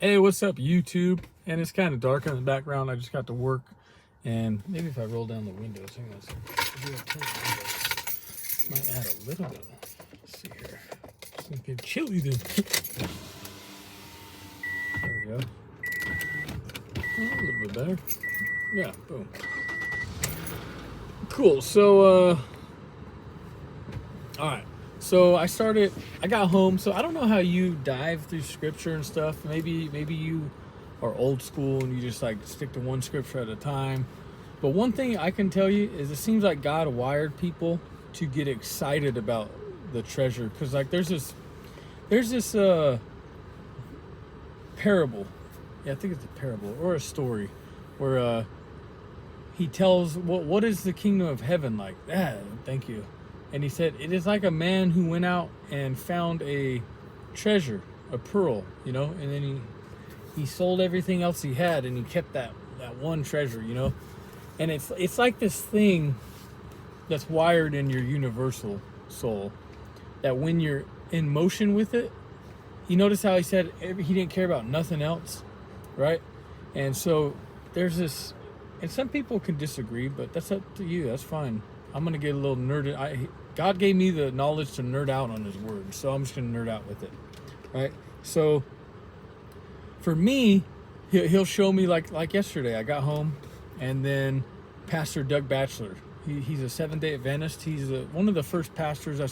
Hey, what's up, YouTube? And it's kind of dark in the background. I just got to work, and maybe if I roll down the windows, hang on a second. Might add a little bit. Let's see here. It's gonna get chilly then. There we go. Oh, a little bit better. Yeah, boom. Cool. So, all right. So I got home. So I don't know how you dive through scripture and stuff. Maybe you are old school and you just like stick to one scripture at a time. But one thing I can tell you is it seems like God wired people to get excited about the treasure. Cause like there's this parable. Yeah, I think it's a parable or a story where he tells what is the kingdom of heaven like? Thank you. And he said, it is like a man who went out and found a treasure, a pearl, and then he sold everything else he had and he kept that one treasure, And it's like this thing that's wired in your universal soul that when you're in motion with it, you notice how he said he didn't care about nothing else, right? And so there's this, and some people can disagree, but that's up to you. That's fine. I'm going to get a little nerded. God gave me the knowledge to nerd out on his word, so I'm just going to nerd out with it, right? So for me, he'll show me like yesterday. I got home, and then Pastor Doug Batchelor, he's a Seventh-day Adventist. He's one of the first pastors I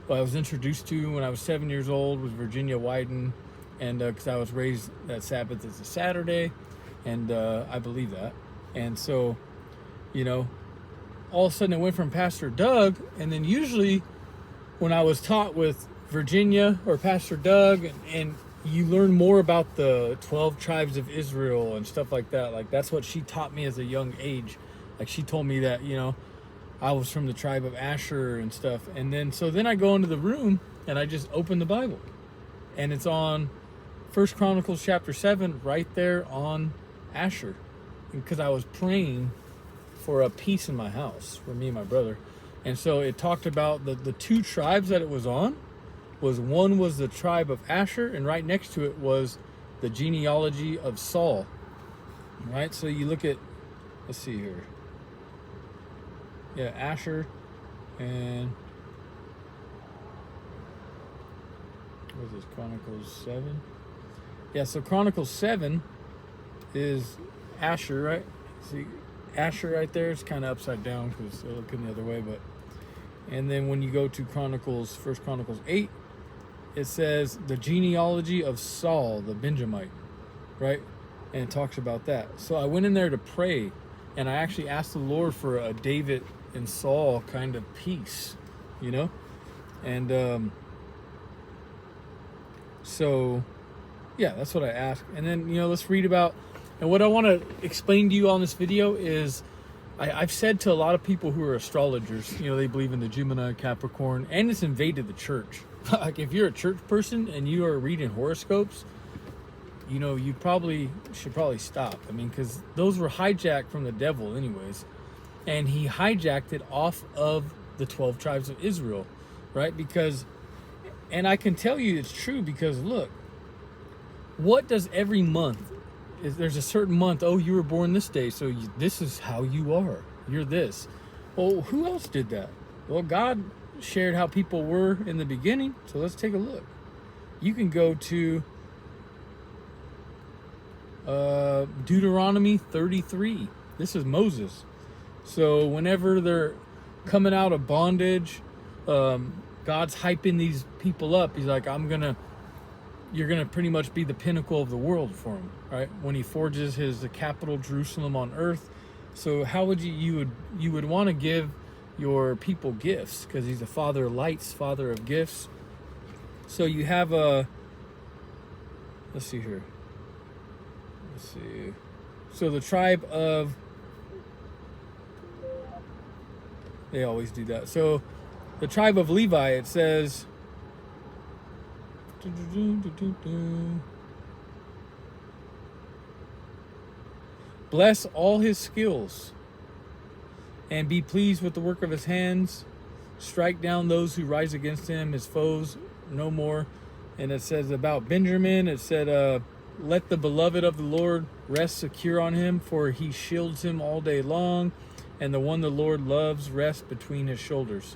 was introduced to when I was 7 years old was Virginia Wyden, and because I was raised that Sabbath is a Saturday, and I believe that, and so, all of a sudden it went from Pastor Doug, and then usually when I was taught with Virginia or Pastor Doug, and you learn more about the 12 tribes of Israel and stuff like that. Like that's what she taught me as a young age. Like she told me that, I was from the tribe of Asher and stuff. And then I go into the room and I just open the Bible. And it's on First Chronicles chapter 7 right there on Asher. Because I was praying for a peace in my house for me and my brother. And so it talked about the two tribes that it was on. One was the tribe of Asher, and right next to it was the genealogy of Saul. Right? So you look at, let's see here. Yeah, Asher, and what is this, Chronicles 7? Yeah, so Chronicles 7 is Asher, right? See, Asher right there is kind of upside down because they're looking the other way, but and then when you go to First Chronicles 8, it says the genealogy of Saul, the Benjamite, right? And it talks about that. So I went in there to pray, and I actually asked the Lord for a David and Saul kind of peace, And so, yeah, that's what I asked. And then, let's read about, and what I want to explain to you on this video is I've said to a lot of people who are astrologers, they believe in the Gemini, Capricorn, and it's invaded the church. Like if you're a church person and you are reading horoscopes, you should probably stop. I mean, because those were hijacked from the devil anyways. And he hijacked it off of the 12 tribes of Israel, right? And I can tell you it's true because look, what does every month, there's a certain month, oh, you were born this day, so this is how you are. You're this. Well, who else did that? Well, God shared how people were in the beginning, so let's take a look. You can go to Deuteronomy 33. This is Moses. So whenever they're coming out of bondage, God's hyping these people up. He's like, you're gonna pretty much be the pinnacle of the world for him, right? When he forges the capital Jerusalem on earth. So how would you would want to give your people gifts, because he's the father of lights, father of gifts. So you have let's see here. Let's see. So the tribe of, they always do that. So the tribe of Levi, it says, bless all his skills and be pleased with the work of his hands. Strike down those who rise against him, his foes no more. And it says about Benjamin, it said, Let the beloved of the Lord rest secure on him, for he shields him all day long, and the one the Lord loves rests between his shoulders.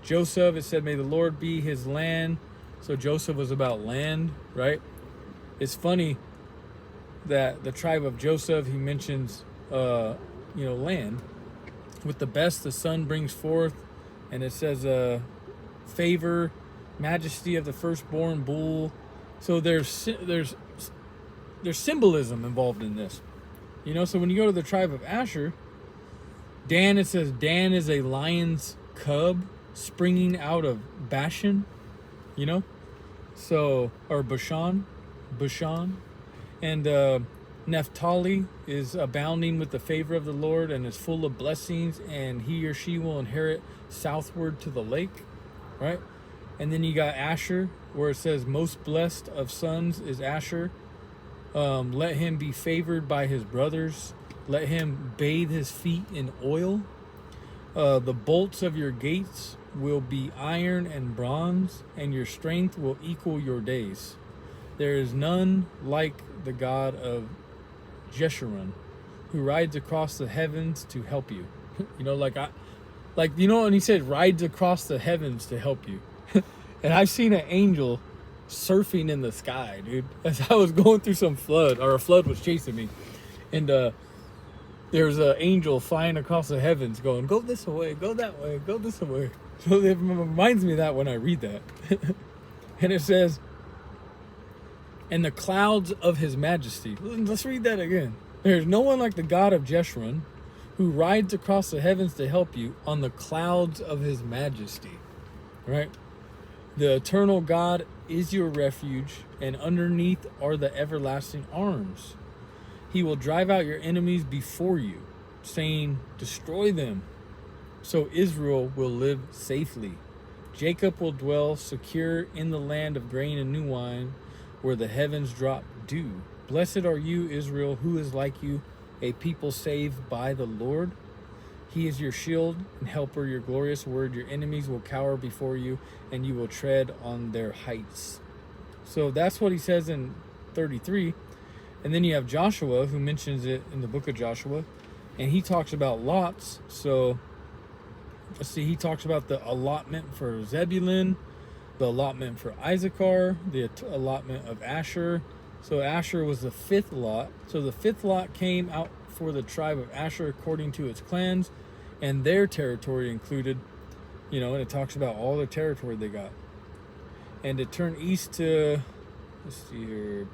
Joseph, it said, may the Lord be his land. So Joseph was about land, right? It's funny that the tribe of Joseph, he mentions, land. With the best the sun brings forth, and it says, favor, majesty of the firstborn bull. So there's symbolism involved in this, So when you go to the tribe of Asher, Dan, it says Dan is a lion's cub springing out of Bashan, so, or Bashan, and Naphtali is abounding with the favor of the Lord and is full of blessings, and he or she will inherit southward to the lake, right? And then you got Asher, where it says most blessed of sons is Asher. Let him be favored by his brothers. Let him bathe his feet in oil. The bolts of your gates will be iron and bronze, and your strength will equal your days. There is none like the God of Jeshurun, who rides across the heavens to help you. And he said rides across the heavens to help you. And I've seen an angel surfing in the sky, dude. As I was going through some flood, or a flood was chasing me, and there was an angel flying across the heavens going, go this way, go that way, go this way. So it reminds me of that when I read that. And it says, and the clouds of his majesty. Let's read that again. There's no one like the God of Jeshurun, who rides across the heavens to help you on the clouds of his majesty. Right? The eternal God is your refuge, and underneath are the everlasting arms. He will drive out your enemies before you, saying, destroy them. So Israel will live safely. Jacob will dwell secure in the land of grain and new wine, where the heavens drop dew. Blessed are you, Israel, who is like you, a people saved by the Lord. He is your shield and helper, your glorious word. Your enemies will cower before you, and you will tread on their heights. So that's what he says in 33. And then you have Joshua, who mentions it in the book of Joshua, and he talks about lots. So let's see, he talks about the allotment for Zebulun, the allotment for Issachar, the allotment of Asher. So Asher was the fifth lot. So the fifth lot came out for the tribe of Asher according to its clans, and their territory included, and it talks about all the territory they got. And to turn east to, let's see here,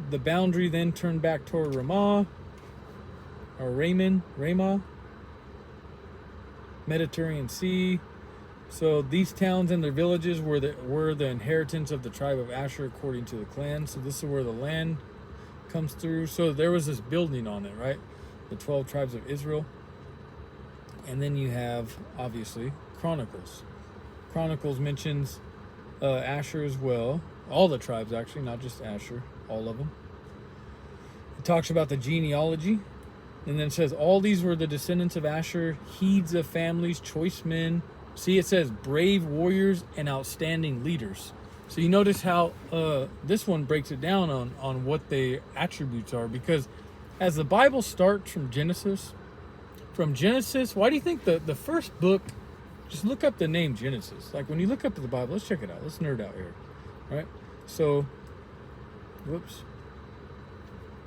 the boundary then turned back toward Ramah, Mediterranean Sea. So these towns and their villages were the inheritance of the tribe of Asher according to the clan. So this is where the land comes through. So there was this building on it, right? The 12 tribes of Israel. And then you have, obviously, Chronicles. Chronicles mentions Asher as well. All the tribes, actually, not just Asher. All of them. It talks about the genealogy. And then it says, all these were the descendants of Asher, heeds of families, choice men. See, it says brave warriors and outstanding leaders. So you notice how this one breaks it down on what the attributes are. Because as the Bible starts from Genesis, why do you think the first book, just look up the name Genesis. Like when you look up the Bible, let's check it out. Let's nerd out here. All right? So,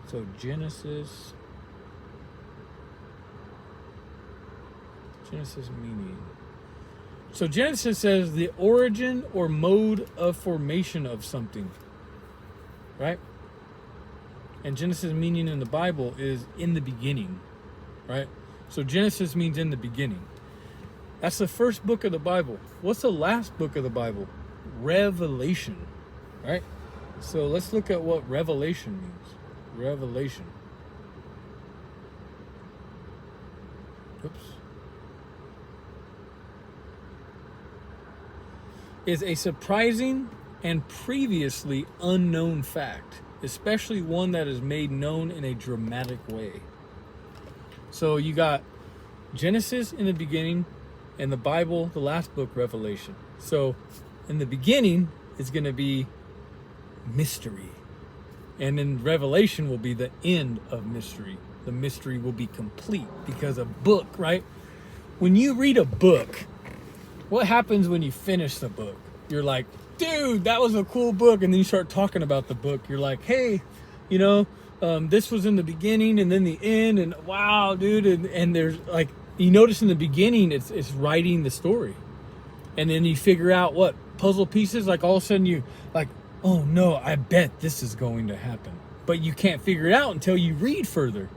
So Genesis meaning. So Genesis says the origin or mode of formation of something, right? And Genesis meaning in the Bible is in the beginning, right? So Genesis means in the beginning. That's the first book of the Bible. What's the last book of the Bible? Revelation, right? So let's look at what revelation means. Revelation. Is a surprising and previously unknown fact, especially one that is made known in a dramatic way. So you got Genesis in the beginning, and the Bible, the last book, Revelation. So in the beginning is going to be mystery. And then Revelation will be the end of mystery. The mystery will be complete, because a book, right? When you read a book, what happens when you finish the book? You're like, dude, that was a cool book. And then you start talking about the book. You're like, hey, this was in the beginning and then the end. And wow, dude. And there's like, you notice in the beginning, it's writing the story. And then you figure out what puzzle pieces, like all of a sudden you like, oh no, I bet this is going to happen. But you can't figure it out until you read further.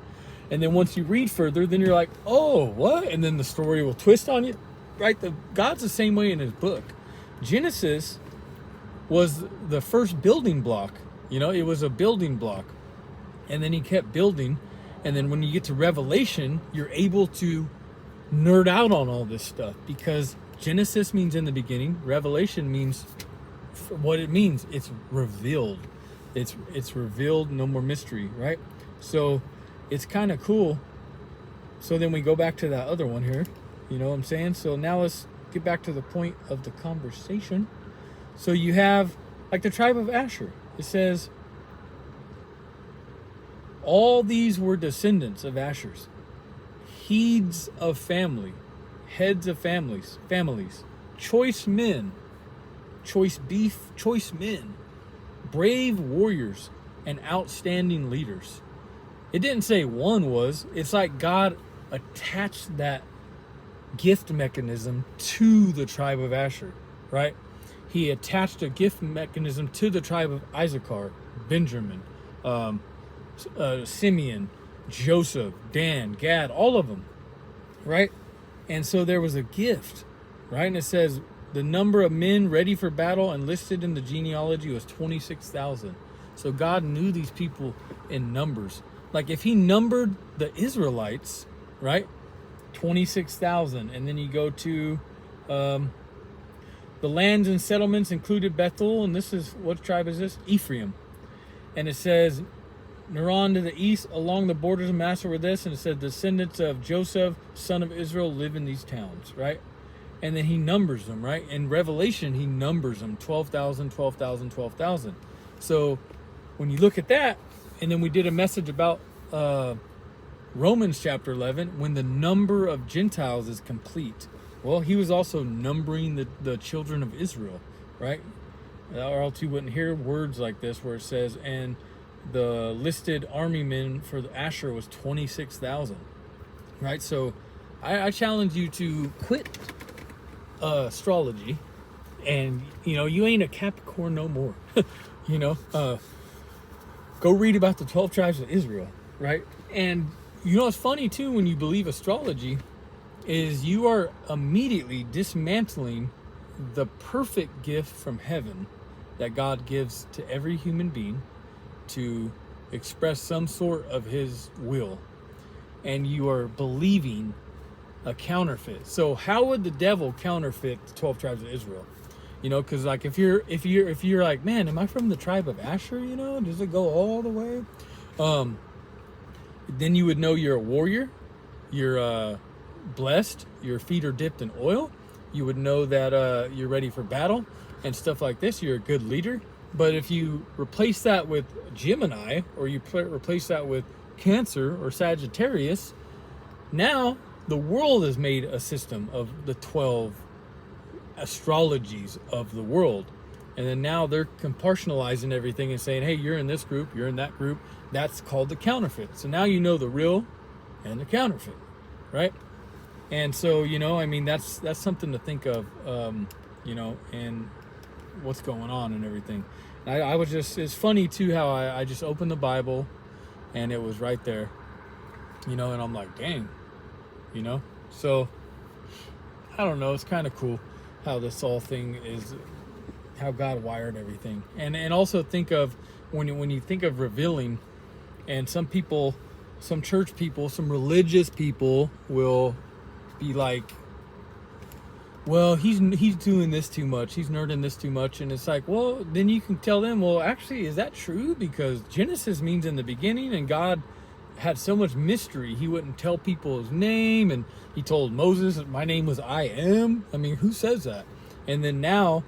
And then once you read further, then you're like, oh, what? And then the story will twist on you, right? God's the same way in his book. Genesis was the first building block. It was a building block. And then he kept building. And then when you get to Revelation, you're able to nerd out on all this stuff, because Genesis means in the beginning. Revelation means what it means. It's revealed. It's revealed, no more mystery, right? So it's kind of cool. So then we go back to that other one here. You know what I'm saying? So now let's get back to the point of the conversation. So you have like the tribe of Asher. It says, all these were descendants of Asher's, heads of family, heads of families, choice men, choice beef, choice men, brave warriors, and outstanding leaders. It didn't say one was. It's like God attached that gift mechanism to the tribe of Asher, right? He attached a gift mechanism to the tribe of Issachar, Benjamin, Simeon, Joseph, Dan, Gad, all of them, right? And so there was a gift, right? And it says the number of men ready for battle and listed in the genealogy was 26,000. So God knew these people in numbers. Like if he numbered the Israelites, right? 26,000. And then you go to the lands and settlements included Bethel. And this is, what tribe is this? Ephraim. And it says Neron to the east along the borders of Manasseh were this. And it said descendants of Joseph, son of Israel, live in these towns, right? And then he numbers them, right? In Revelation, he numbers them 12,000, 12,000, 12,000. So when you look at that, and then we did a message about Romans chapter 11, when the number of Gentiles is complete. Well, he was also numbering the children of Israel, right? Or else you wouldn't hear words like this where it says, and the listed army men for the Asher was 26,000, right? So I challenge you to quit astrology, and you ain't a Capricorn no more. Go read about the 12 tribes of Israel, right? And what's funny too, when you believe astrology, is you are immediately dismantling the perfect gift from heaven that God gives to every human being to express some sort of his will. And you are believing a counterfeit. So how would the devil counterfeit the 12 tribes of Israel? Because like if you're like, man, am I from the tribe of Asher? Does it go all the way? Then you would know you're a warrior, you're blessed, your feet are dipped in oil. You would know that you're ready for battle and stuff like this. You're a good leader. But if you replace that with Gemini, or you replace that with Cancer or Sagittarius, now the world has made a system of the 12 astrologies of the world. And then now they're compartmentalizing everything and saying, hey, you're in this group, you're in that group. That's called the counterfeit. So now you know the real and the counterfeit, right? And so, that's something to think of, and what's going on and everything. I was just, it's funny too how I just opened the Bible and it was right there, and I'm like, dang, So, I don't know, it's kind of cool how this whole thing is, how God wired everything. And also think of, when you think of revealing, and some people, some church people, some religious people will be like, well, he's doing this too much, he's nerding this too much. And it's like, well, then you can tell them, well, actually, is that true? Because Genesis means in the beginning, and God had so much mystery, he wouldn't tell people his name. And he told Moses, my name was I am. I mean, who says that? And then now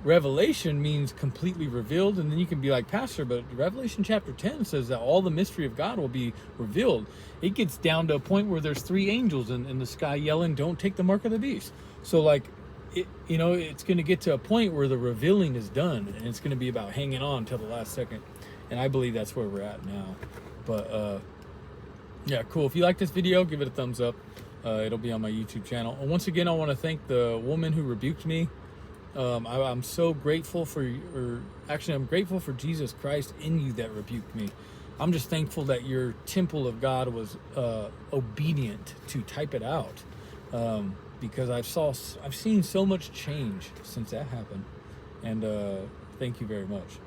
Revelation means completely revealed, and then you can be like, Pastor, but Revelation chapter 10 says that all the mystery of God will be revealed. It gets down to a point where there's 3 angels in the sky yelling, don't take the mark of the beast. So like, it's going to get to a point where the revealing is done, and it's going to be about hanging on till the last second. And I believe that's where we're at now. But yeah, cool. If you like this video, give it a thumbs up. It'll be on my YouTube channel. And once again, I want to thank the woman who rebuked me. I'm so grateful I'm grateful for Jesus Christ in you that rebuked me. I'm just thankful that your temple of God was obedient to type it out, because I've seen so much change since that happened. And thank you very much.